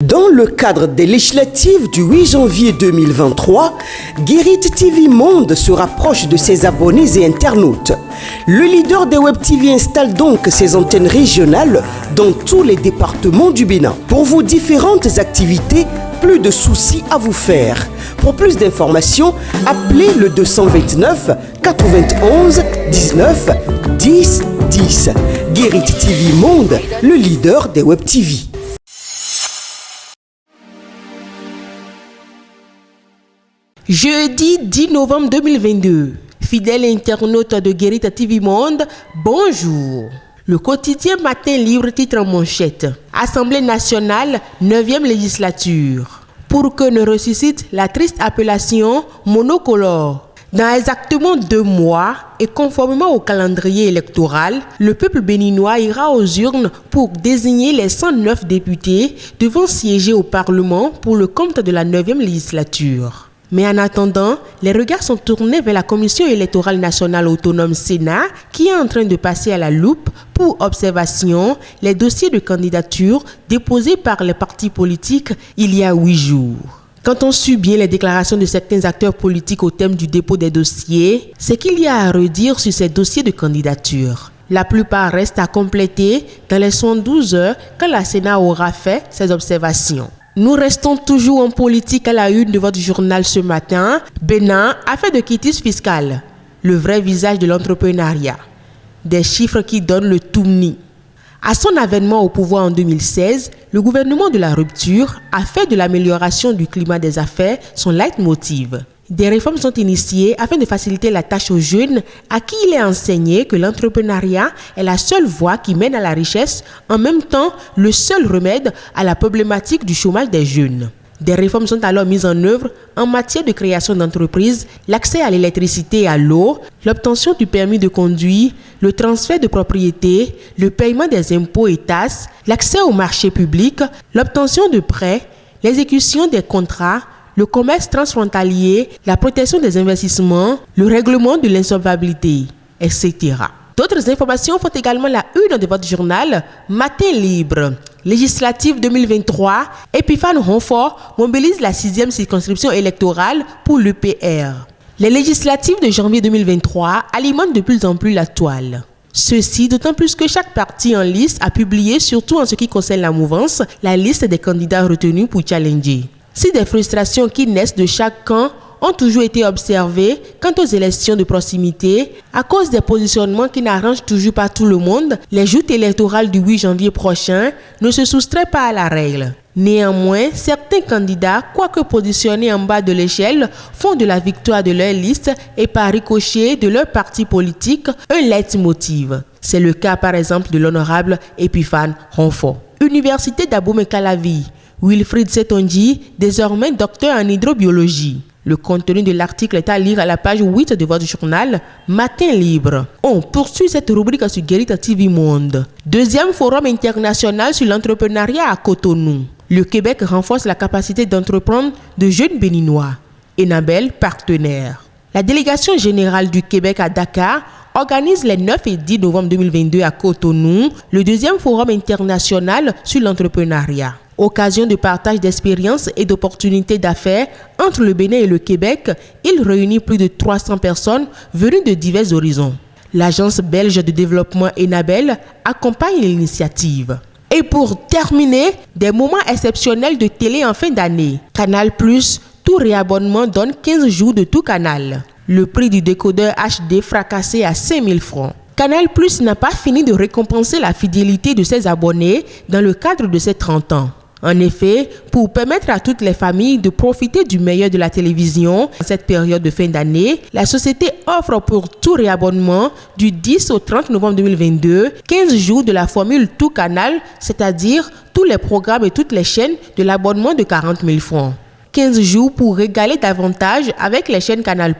Dans le cadre des législatives du 8 janvier 2023, Guérit TV Monde se rapproche de ses abonnés et internautes. Le leader des Web TV installe donc ses antennes régionales dans tous les départements du Bénin. Pour vos différentes activités, plus de soucis à vous faire. Pour plus d'informations, appelez le 229 91 19 10 10. Guérit TV Monde, le leader des Web TV. Jeudi 10 novembre 2022, fidèle internaute de Guérit TV Monde, bonjour. Le quotidien Matin Libre titre en manchette « Assemblée nationale, 9e législature » pour que ne ressuscite la triste appellation monocolore. Dans exactement 2 mois et conformément au calendrier électoral, le peuple béninois ira aux urnes pour désigner les 109 députés devant siéger au Parlement pour le compte de la 9e législature. Mais en attendant, les regards sont tournés vers la Commission électorale nationale autonome Sénat qui est en train de passer à la loupe pour observation les dossiers de candidature déposés par les partis politiques il y a 8 jours. Quand on suit bien les déclarations de certains acteurs politiques au thème du dépôt des dossiers, c'est qu'il y a à redire sur ces dossiers de candidature. La plupart restent à compléter dans les 112 heures quand la Sénat aura fait ses observations. Nous restons toujours en politique à la une de votre journal ce matin. Bénin a fait de quitus fiscal, le vrai visage de l'entrepreneuriat. Des chiffres qui donnent le tournis. À son avènement au pouvoir en 2016, le gouvernement de la rupture a fait de l'amélioration du climat des affaires son leitmotiv. Des réformes sont initiées afin de faciliter la tâche aux jeunes à qui il est enseigné que l'entrepreneuriat est la seule voie qui mène à la richesse, en même temps le seul remède à la problématique du chômage des jeunes. Des réformes sont alors mises en œuvre en matière de création d'entreprises, l'accès à l'électricité et à l'eau, l'obtention du permis de conduire, le transfert de propriété, le paiement des impôts et taxes, l'accès au marché public, l'obtention de prêts, l'exécution des contrats, le commerce transfrontalier, la protection des investissements, le règlement de l'insolvabilité, etc. D'autres informations font également la une de votre journal Matin Libre. Législative 2023, Epiphane Ronfort mobilise la 6e circonscription électorale pour l'EPR. Les législatives de janvier 2023 alimentent de plus en plus la toile. Ceci d'autant plus que chaque parti en liste a publié, surtout en ce qui concerne la mouvance, la liste des candidats retenus pour challenger. Si des frustrations qui naissent de chaque camp ont toujours été observées quant aux élections de proximité, à cause des positionnements qui n'arrangent toujours pas tout le monde, les joutes électorales du 8 janvier prochain ne se soustraient pas à la règle. Néanmoins, certains candidats, quoique positionnés en bas de l'échelle, font de la victoire de leur liste et par ricochet de leur parti politique un leitmotiv. C'est le cas par exemple de l'honorable Epiphane Ronfort. Université d'Abomey-Calavi, Wilfried Setonji, désormais docteur en hydrobiologie. Le contenu de l'article est à lire à la page 8 de votre journal Matin Libre. On poursuit cette rubrique sur Guérit TV Monde. 2e forum international sur l'entrepreneuriat à Cotonou. Le Québec renforce la capacité d'entreprendre de jeunes béninois. Enabel, partenaire. La délégation générale du Québec à Dakar organise les 9 et 10 novembre 2022 à Cotonou le 2e forum international sur l'entrepreneuriat. Occasion de partage d'expériences et d'opportunités d'affaires entre le Bénin et le Québec, il réunit plus de 300 personnes venues de divers horizons. L'agence belge de développement Enabel accompagne l'initiative. Et pour terminer, des moments exceptionnels de télé en fin d'année. Canal+, tout réabonnement donne 15 jours de tout canal. Le prix du décodeur HD fracassé à 5 000 francs. Canal+ n'a pas fini de récompenser la fidélité de ses abonnés dans le cadre de ses 30 ans. En effet, pour permettre à toutes les familles de profiter du meilleur de la télévision en cette période de fin d'année, la société offre pour tout réabonnement du 10 au 30 novembre 2022 15 jours de la formule tout canal, c'est-à-dire tous les programmes et toutes les chaînes de l'abonnement de 40 000 francs. 15 jours pour régaler davantage avec les chaînes Canal+.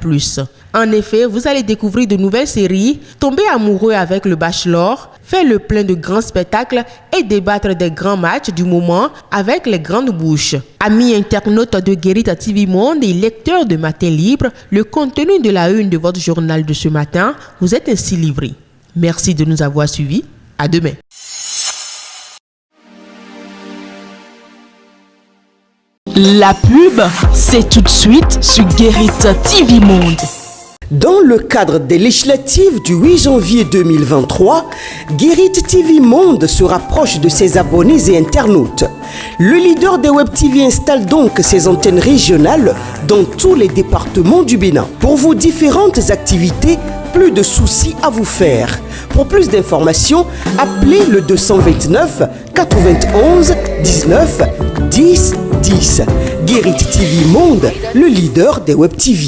En effet, vous allez découvrir de nouvelles séries, tomber amoureux avec le Bachelor, faire le plein de grands spectacles et débattre des grands matchs du moment avec les grandes bouches. Amis internautes de Guérit TV Monde et lecteurs de Matin Libre, le contenu de la une de votre journal de ce matin vous est ainsi livré. Merci de nous avoir suivis. À demain. La pub, c'est tout de suite sur Guérit TV Monde. Dans le cadre des législatives du 8 janvier 2023, Guérit TV Monde se rapproche de ses abonnés et internautes. Le leader des Web TV installe donc ses antennes régionales dans tous les départements du Bénin. Pour vos différentes activités, plus de soucis à vous faire. Pour plus d'informations, appelez le 229 91 19 10 10. Guérit TV Monde, le leader des Web TV.